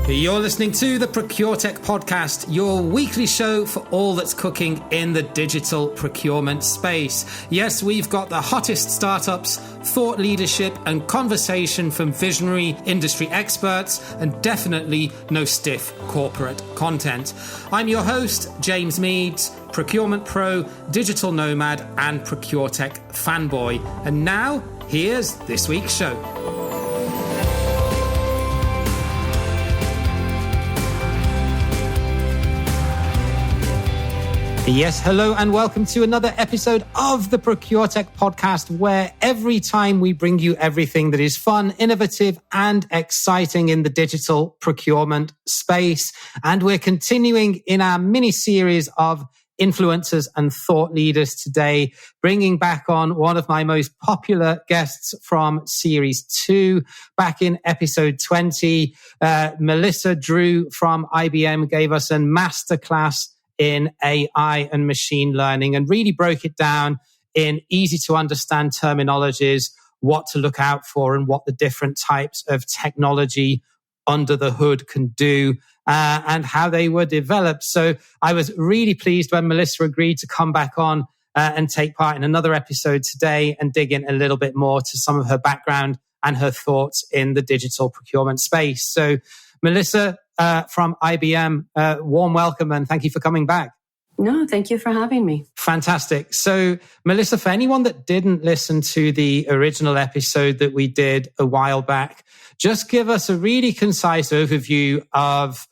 You're listening to the Procuretech Podcast, your weekly show for all that's cooking in the digital procurement space. Yes, we've got the hottest startups, thought leadership, and conversation from visionary industry experts, and definitely no stiff corporate content. I'm your host, James Meads, Procurement Pro, Digital Nomad, and Procuretech fanboy. And now, here's this week's show. Yes, hello and welcome to another episode of the Procuretech Podcast, where every time we bring you everything that is fun, innovative, and exciting in the digital procurement space. And we're continuing in our mini-series of influencers and thought leaders today, bringing back on one of my most popular guests from Series 2. Back in episode 20, Melissa Drew from IBM gave us a masterclass in AI and machine learning and really broke it down in easy to understand terminologies, what to look out for and what the different types of technology under the hood can do and how they were developed. So I was really pleased when Melissa agreed to come back on and take part in another episode today and dig in a little bit more to some of her background and her thoughts in the digital procurement space. So Melissa, from IBM, warm welcome and thank you for coming back. No, thank you for having me. Fantastic. So, Melissa, for anyone that didn't listen to the original episode that we did a while back, just give us a really concise overview of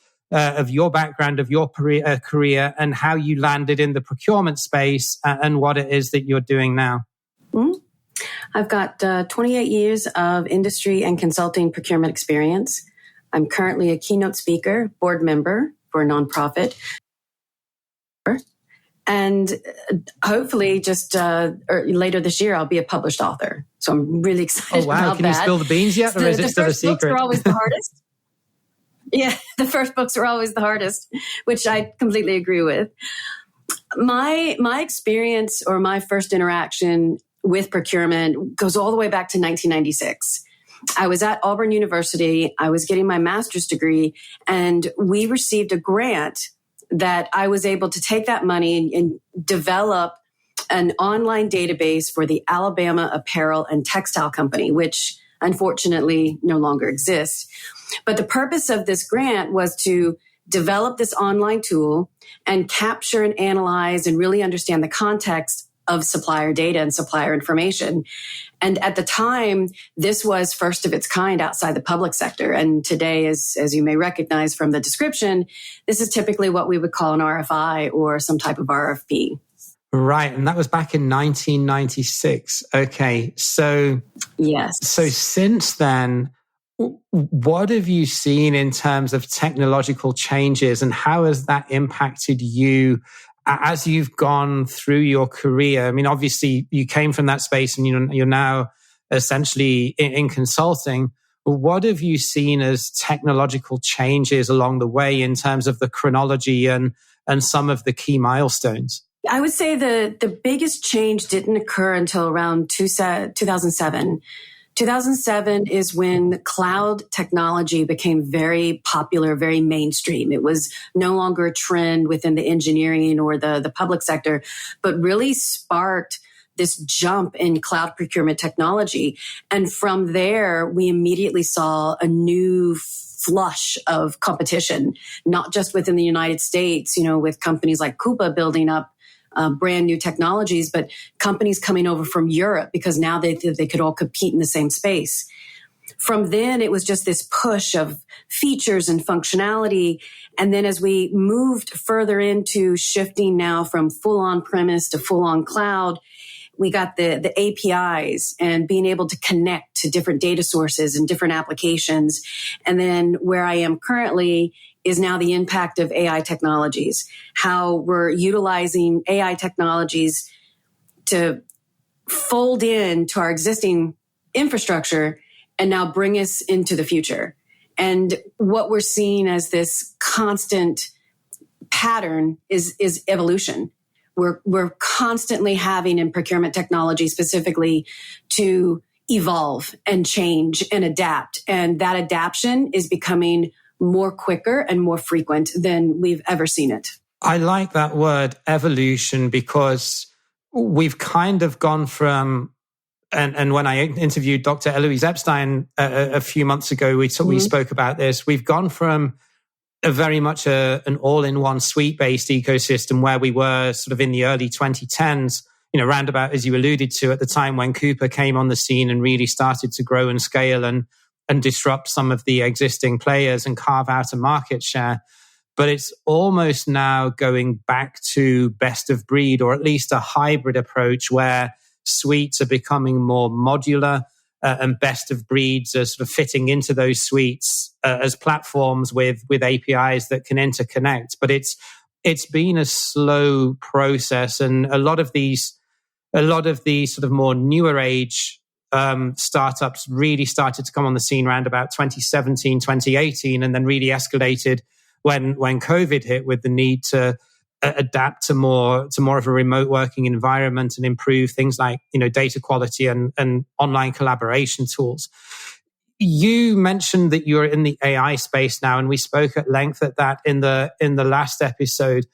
your background, of your career, and how you landed in the procurement space and what it is that you're doing now. Mm-hmm. I've got 28 years of industry and consulting procurement experience. I'm currently a keynote speaker, board member for a nonprofit. And hopefully just later this year, I'll be a published author. So I'm really excited about that. Oh, wow. Can you spill the beans yet? Or is it still a secret? The first books are always the hardest. Yeah, the first books are always the hardest, which I completely agree with. My experience or my first interaction with procurement goes all the way back to 1996. I was at Auburn University. I was getting my master's degree, and we received a grant that I was able to take that money and develop an online database for the Alabama Apparel and Textile Company, which unfortunately no longer exists. But the purpose of this grant was to develop this online tool and capture and analyze and really understand the context of supplier data and supplier information. And at the time, this was first of its kind outside the public sector. And today, as you may recognize from the description, this is typically what we would call an RFI or some type of RFP. Right. And that was back in 1996. Okay. So, yes. So since then, what have you seen in terms of technological changes and how has that impacted you as you've gone through your career? I mean, obviously you came from that space and you're now essentially in consulting. What have you seen as technological changes along the way in terms of the chronology and some of the key milestones? I would say the biggest change didn't occur until around 2007. 2007 is when cloud technology became very popular, very mainstream. It was no longer a trend within the engineering or the public sector, but really sparked this jump in cloud procurement technology. And from there, we immediately saw a new flush of competition, not just within the United States, with companies like Coupa building up brand new technologies, but companies coming over from Europe because now they could all compete in the same space. From then, it was just this push of features and functionality. And then as we moved further into shifting now from full on-premise to full on cloud, we got the APIs and being able to connect to different data sources and different applications. And then where I am currently is now the impact of AI technologies, how we're utilizing AI technologies to fold into our existing infrastructure and now bring us into the future. And what we're seeing as this constant pattern is evolution. We're constantly having in procurement technology specifically to evolve and change and adapt. And that adaptation is becoming more quicker and more frequent than we've ever seen it. I like that word evolution because we've kind of gone from, and when I interviewed Dr. Eloise Epstein a few months ago, we spoke about this. We've gone from a very much an all-in-one suite-based ecosystem where we were sort of in the early 2010s, roundabout, as you alluded to, at the time when Cooper came on the scene and really started to grow and scale and disrupt some of the existing players and carve out a market share. But it's almost now going back to best of breed, or at least a hybrid approach where suites are becoming more modular and best of breeds are sort of fitting into those suites as platforms with APIs that can interconnect. But it's been a slow process, and a lot of these sort of more newer age startups really started to come on the scene around about 2017, 2018, and then really escalated when COVID hit, with the need to adapt to more of a remote working environment and improve things like data quality and online collaboration tools. You mentioned that you're in the AI space now, and we spoke at length at that in the last episode.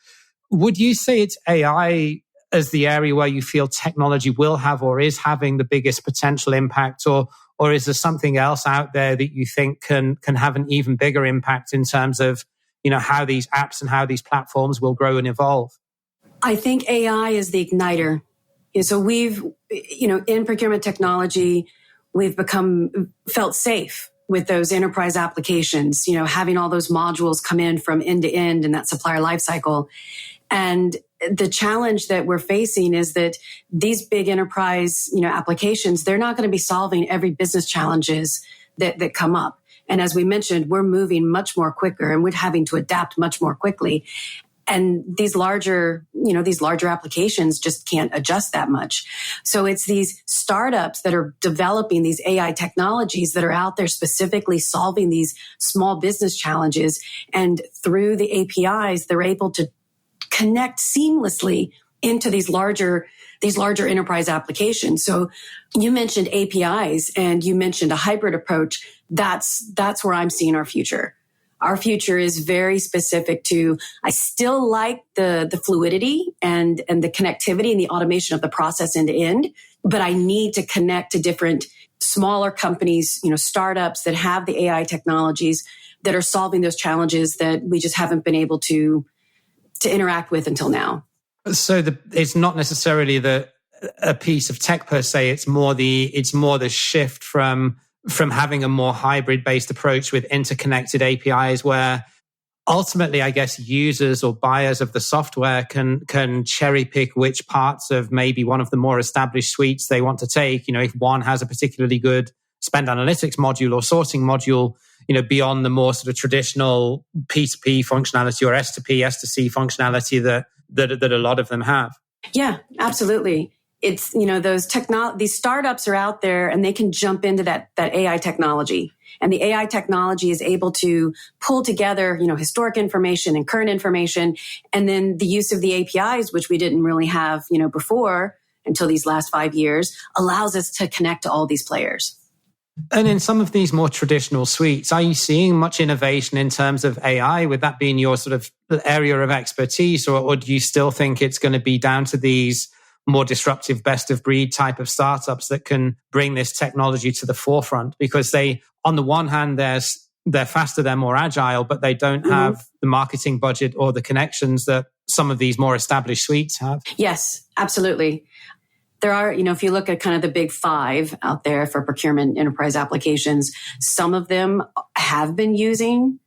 Would you say it's AI as the area where you feel technology will have or is having the biggest potential impact, or is there something else out there that you think can have an even bigger impact in terms of how these apps and how these platforms will grow and evolve? I think AI is the igniter. So we've, in procurement technology, we've felt safe with those enterprise applications, having all those modules come in from end to end in that supplier lifecycle. And the challenge that we're facing is that these big enterprise, applications, they're not going to be solving every business challenges that come up. And as we mentioned, we're moving much more quicker and we're having to adapt much more quickly. And these larger applications just can't adjust that much. So it's these startups that are developing these AI technologies that are out there specifically solving these small business challenges. And through the APIs, they're able to connect seamlessly into these larger enterprise applications. So you mentioned APIs and you mentioned a hybrid approach. That's where I'm seeing our future. Our future is very specific to, I still like the fluidity and the connectivity and the automation of the process end to end, but I need to connect to different smaller companies, startups that have the AI technologies that are solving those challenges that we just haven't been able to interact with until now. So it's not necessarily a piece of tech per se. It's more the shift from having a more hybrid based approach with interconnected APIs, where ultimately, I guess, users or buyers of the software can cherry pick which parts of maybe one of the more established suites they want to take. If one has a particularly good spend analytics module or sourcing module, beyond the more sort of traditional P2P functionality or S2P, S2C functionality that a lot of them have. Yeah, absolutely. It's, these startups are out there and they can jump into that AI technology. And the AI technology is able to pull together, historic information and current information. And then the use of the APIs, which we didn't really have, before until these last 5 years, allows us to connect to all these players. And in some of these more traditional suites, are you seeing much innovation in terms of AI? Would that be in your sort of area of expertise, or do you still think it's going to be down to these more disruptive best of breed type of startups that can bring this technology to the forefront? Because they, on the one hand, they're faster, they're more agile, but they don't have the marketing budget or the connections that some of these more established suites have. Yes, absolutely. There are, if you look at kind of the big five out there for procurement enterprise applications, some of them have been using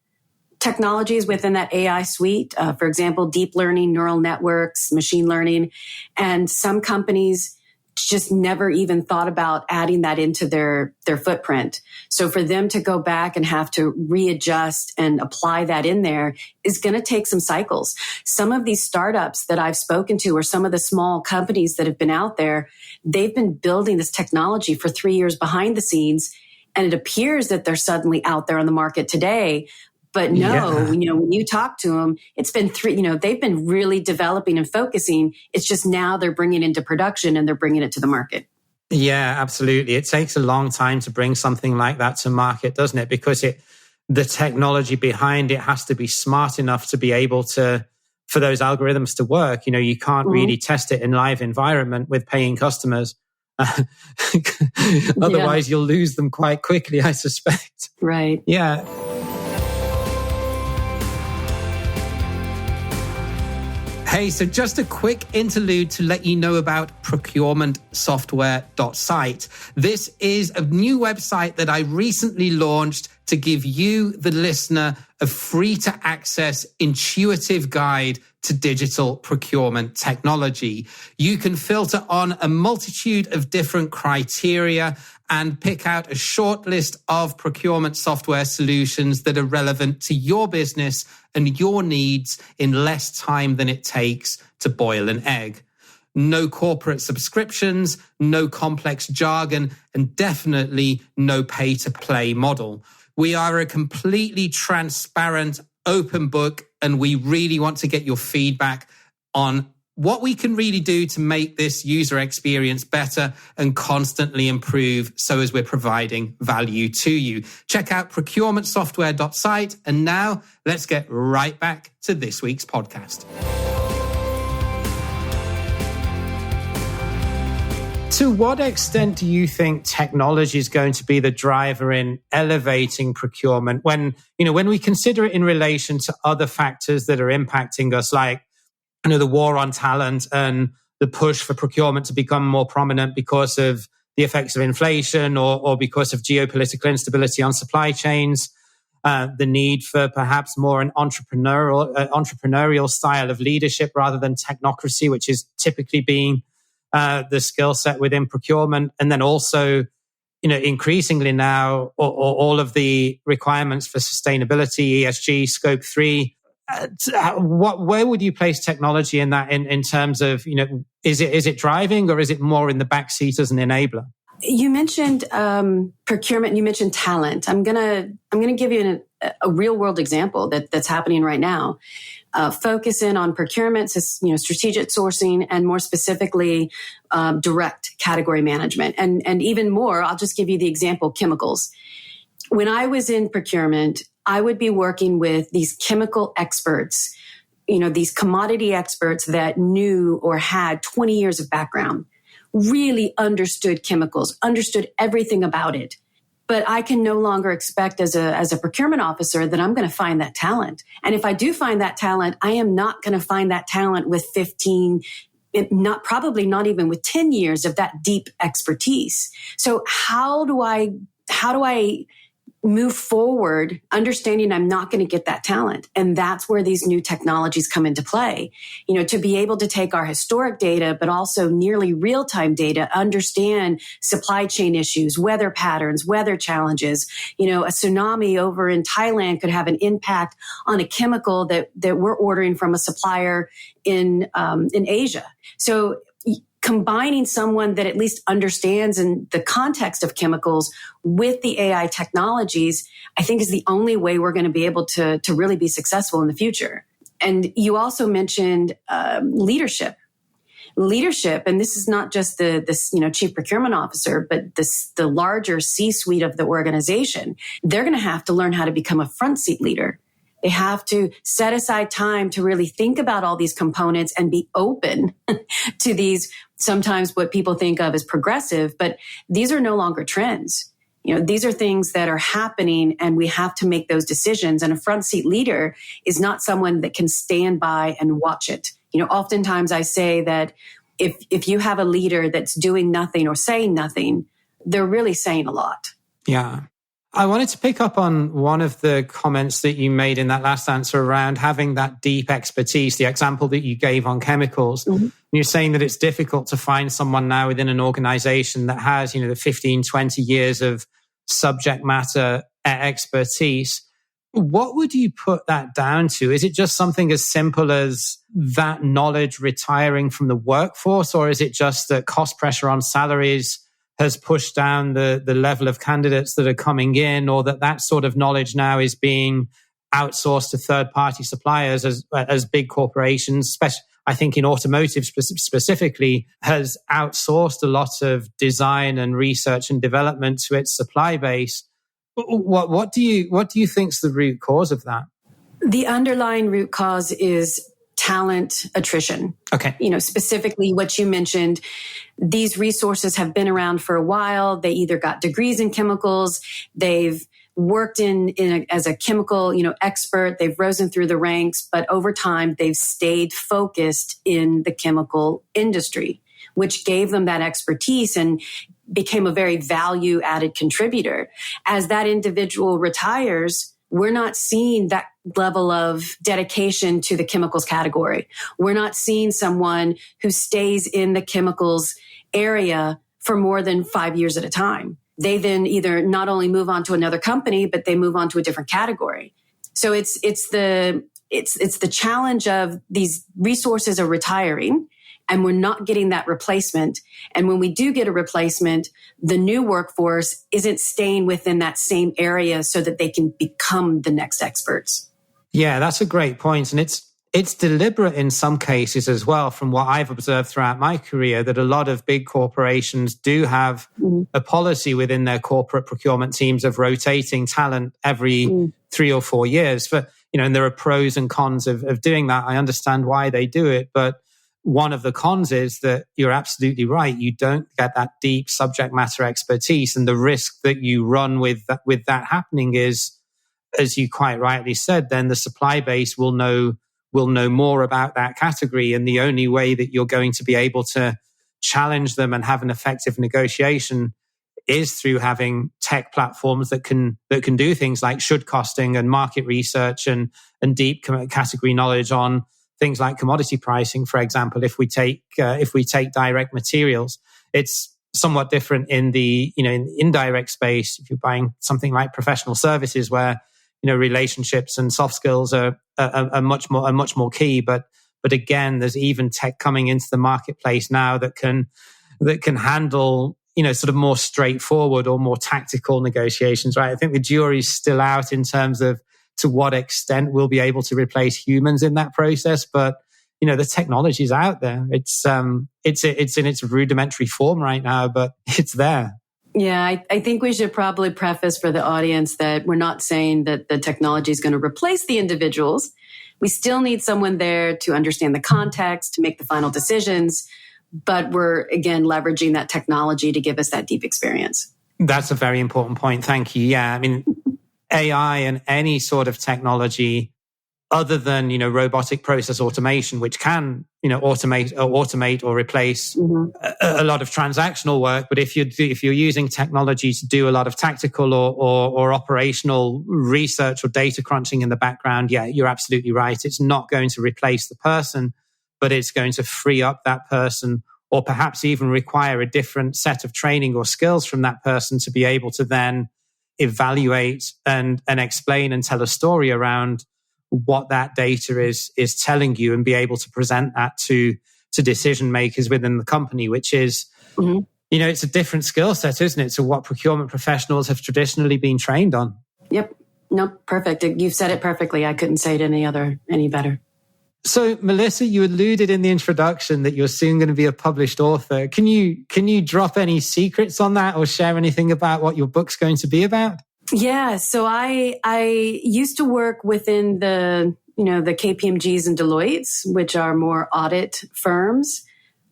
technologies within that AI suite. For example, deep learning, neural networks, machine learning. And some companies just never even thought about adding that into their footprint. So for them to go back and have to readjust and apply that in there is going to take some cycles. Some of these startups that I've spoken to, or some of the small companies that have been out there, they've been building this technology for 3 years behind the scenes. And it appears that they're suddenly out there on the market today. But no, when you talk to them, it's been they've been really developing and focusing. It's just now they're bringing it into production and they're bringing it to the market. Yeah, absolutely. It takes a long time to bring something like that to market, doesn't it? Because the technology behind it has to be smart enough to be able to, for those algorithms to work. You can't really test it in live environment with paying customers. Otherwise, you'll lose them quite quickly, I suspect. Right. Yeah. Hey, so just a quick interlude to let you know about procurementsoftware.site. This is a new website that I recently launched to give you, the listener, a free-to-access, intuitive guide to digital procurement technology. You can filter on a multitude of different criteria and pick out a short list of procurement software solutions that are relevant to your business and your needs in less time than it takes to boil an egg. No corporate subscriptions, no complex jargon, and definitely no pay-to-play model. We are a completely transparent, open book, and we really want to get your feedback on what we can really do to make this user experience better and constantly improve so as we're providing value to you. Check out procurementsoftware.site. And now let's get right back to this week's podcast. To what extent do you think technology is going to be the driver in elevating procurement when we consider it in relation to other factors that are impacting us, like the war on talent and the push for procurement to become more prominent because of the effects of inflation or because of geopolitical instability on supply chains, the need for perhaps more an entrepreneurial style of leadership rather than technocracy, which is typically being the skill set within procurement. And then also, increasingly now, all of the requirements for sustainability, ESG, Scope 3. Where would you place technology in that in terms of, is it driving or is it more in the backseat as an enabler? You mentioned procurement and you mentioned talent. I'm gonna give you a real world example that's happening right now. Focus in on procurement, strategic sourcing, and more specifically, direct category management. And even more, I'll just give you the example, chemicals. When I was in procurement, I would be working with these chemical experts, these commodity experts that knew or had 20 years of background, really understood chemicals, understood everything about it. But I can no longer expect as a procurement officer that I'm going to find that talent. And if I do find that talent, I am not going to find that talent with 15, probably not even with 10 years of that deep expertise. So how do I move forward, understanding I'm not going to get that talent? And that's where these new technologies come into play, to be able to take our historic data, but also nearly real-time data, understand supply chain issues, weather patterns, weather challenges. A tsunami over in Thailand could have an impact on a chemical that we're ordering from a supplier in Asia. So combining someone that at least understands in the context of chemicals with the AI technologies, I think is the only way we're going to be able to really be successful in the future. And you also mentioned leadership, and this is not just the chief procurement officer, but the larger C-suite of the organization. They're going to have to learn how to become a front seat leader. They have to set aside time to really think about all these components and be open to these, sometimes what people think of as progressive, but these are no longer trends. These are things that are happening and we have to make those decisions. And a front seat leader is not someone that can stand by and watch it. Oftentimes I say that if you have a leader that's doing nothing or saying nothing, they're really saying a lot. Yeah. I wanted to pick up on one of the comments that you made in that last answer around having that deep expertise, the example that you gave on chemicals. Mm-hmm. You're saying that it's difficult to find someone now within an organization that has, the 15, 20 years of subject matter expertise. What would you put that down to? Is it just something as simple as that knowledge retiring from the workforce, or is it just that cost pressure on salaries has pushed down the level of candidates that are coming in, or that sort of knowledge now is being outsourced to third-party suppliers as big corporations, especially I think in automotive specifically, has outsourced a lot of design and research and development to its supply base? What do you think's the root cause of that? The underlying root cause is talent attrition. Okay. Specifically what you mentioned, these resources have been around for a while. They either got degrees in chemicals, they've worked as a chemical, expert, they've risen through the ranks, but over time they've stayed focused in the chemical industry, which gave them that expertise and became a very value added contributor. As that individual retires, we're not seeing that level of dedication to the chemicals category. We're not seeing someone who stays in the chemicals area for more than 5 years at a time. They then either not only move on to another company, but they move on to a different category. So it's the challenge of these resources are retiring and we're not getting that replacement. And when we do get a replacement, the new workforce isn't staying within that same area so that they can become the next experts. Yeah, that's a great point. And it's deliberate in some cases as well, from what I've observed throughout my career, that a lot of big corporations do have a policy within their corporate procurement teams of rotating talent every 3 or 4 years. And there are pros and cons of doing that. I understand why they do it, but one of the cons is that you're absolutely right. You don't get that deep subject matter expertise, and the risk that you run with that happening is, as you quite rightly said, then the supply base will know more about that category, and the only way that you're going to be able to challenge them and have an effective negotiation is through having tech platforms that can do things like should costing and market research and deep category knowledge on things like commodity pricing, for example. If we take direct materials, it's somewhat different in the in indirect space. If you're buying something like professional services, where relationships and soft skills are much more key. But again, there's even tech coming into the marketplace now that can handle sort of more straightforward or more tactical negotiations. Right? I think the jury's still out in terms of to what extent we'll be able to replace humans in that process. But the technology's out there. It's in its rudimentary form right now, but it's there. Yeah, I think we should probably preface for the audience that we're not saying that the technology is going to replace the individuals. We still need someone there to understand the context, to make the final decisions. But we're, again, leveraging that technology to give us that deep experience. That's a very important point. Thank you. Yeah, I mean, AI and any sort of technology other than, robotic process automation, which can, automate or replace a lot of transactional work. But if you're using technology to do a lot of tactical or operational research or data crunching in the background, yeah, you're absolutely right. It's not going to replace the person, but it's going to free up that person, or perhaps even require a different set of training or skills from that person to be able to then evaluate and explain and tell a story around what that data is telling you, and be able to present that to decision makers within the company, which is, it's a different skill set, isn't it, to what procurement professionals have traditionally been trained on. Yep. No, perfect. You've said it perfectly. I couldn't say it any better. So, Melissa, you alluded in the introduction that you're soon going to be a published author. Can you drop any secrets on that, or share anything about what your book's going to be about? Yeah, so I used to work within the KPMGs and Deloitte's, which are more audit firms.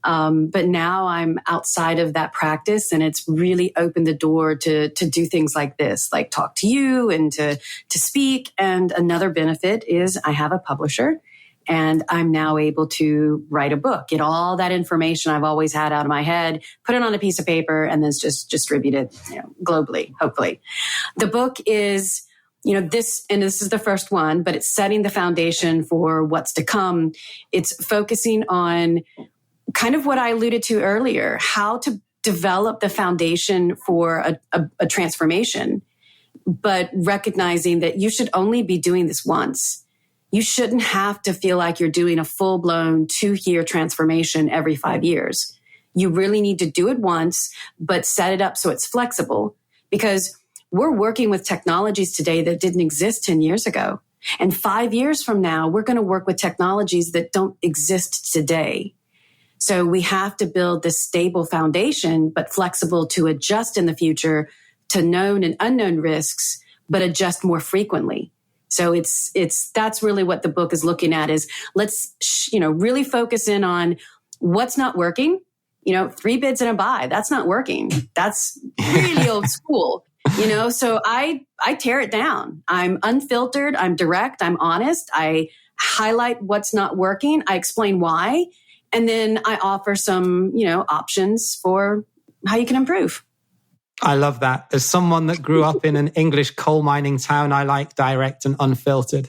But now I'm outside of that practice, and it's really opened the door to do things like this, like talk to you and to speak. And another benefit is I have a publisher, and I'm now able to write a book, get all that information I've always had out of my head, put it on a piece of paper, and then just distribute it globally, hopefully. The book is, this is the first one, but it's setting the foundation for what's to come. It's focusing on kind of what I alluded to earlier, how to develop the foundation for a transformation, but recognizing that you should only be doing this once. You shouldn't have to feel like you're doing a full-blown 2-year transformation every 5 years. You really need to do it once, but set it up so it's flexible, because we're working with technologies today that didn't exist 10 years ago. And 5 years from now, we're going to work with technologies that don't exist today. So we have to build this stable foundation, but flexible to adjust in the future to known and unknown risks, but adjust more frequently. So that's really what the book is looking at is let's, really focus in on what's not working. 3 bids and a buy, that's not working. That's really old school, so I tear it down. I'm unfiltered. I'm direct. I'm honest. I highlight what's not working. I explain why. And then I offer some, options for how you can improve. I love that. As someone that grew up in an English coal mining town, I like direct and unfiltered.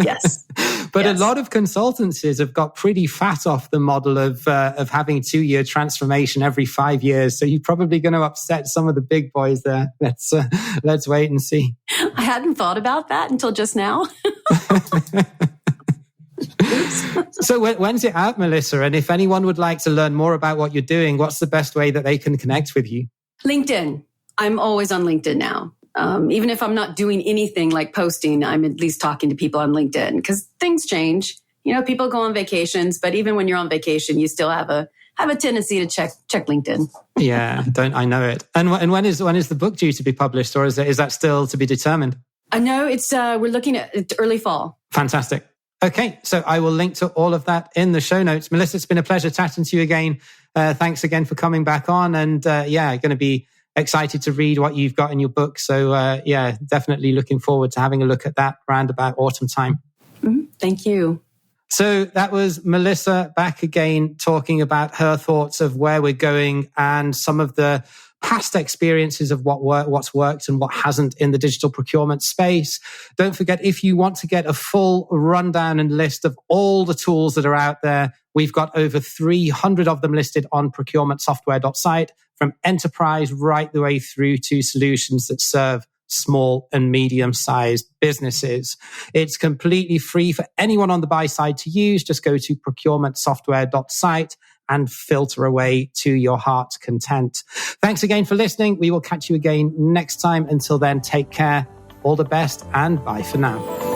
Yes. But yes. A lot of consultancies have got pretty fat off the model of having 2-year transformation every 5 years. So you're probably going to upset some of the big boys there. Let's wait and see. I hadn't thought about that until just now. So when's it out, Melissa? And if anyone would like to learn more about what you're doing, what's the best way that they can connect with you? LinkedIn. I'm always on LinkedIn now. Even if I'm not doing anything like posting, I'm at least talking to people on LinkedIn because things change. People go on vacations, but even when you're on vacation, you still have a tendency to check LinkedIn. Yeah, I know it. And when is the book due to be published, or is that still to be determined? No, it's we're looking at early fall. Fantastic. Okay, so I will link to all of that in the show notes. Melissa, it's been a pleasure chatting to you again. Thanks again for coming back on. And going to be excited to read what you've got in your book. So definitely looking forward to having a look at that around about autumn time. Mm-hmm. Thank you. So that was Melissa back again talking about her thoughts of where we're going and some of the past experiences of what's worked and what hasn't in the digital procurement space. Don't forget, if you want to get a full rundown and list of all the tools that are out there, we've got over 300 of them listed on procurementsoftware.site, from enterprise right the way through to solutions that serve small and medium-sized businesses. It's completely free for anyone on the buy side to use. Just go to procurementsoftware.site and filter away to your heart's content. Thanks again for listening. We will catch you again next time. Until then, take care. All the best and bye for now.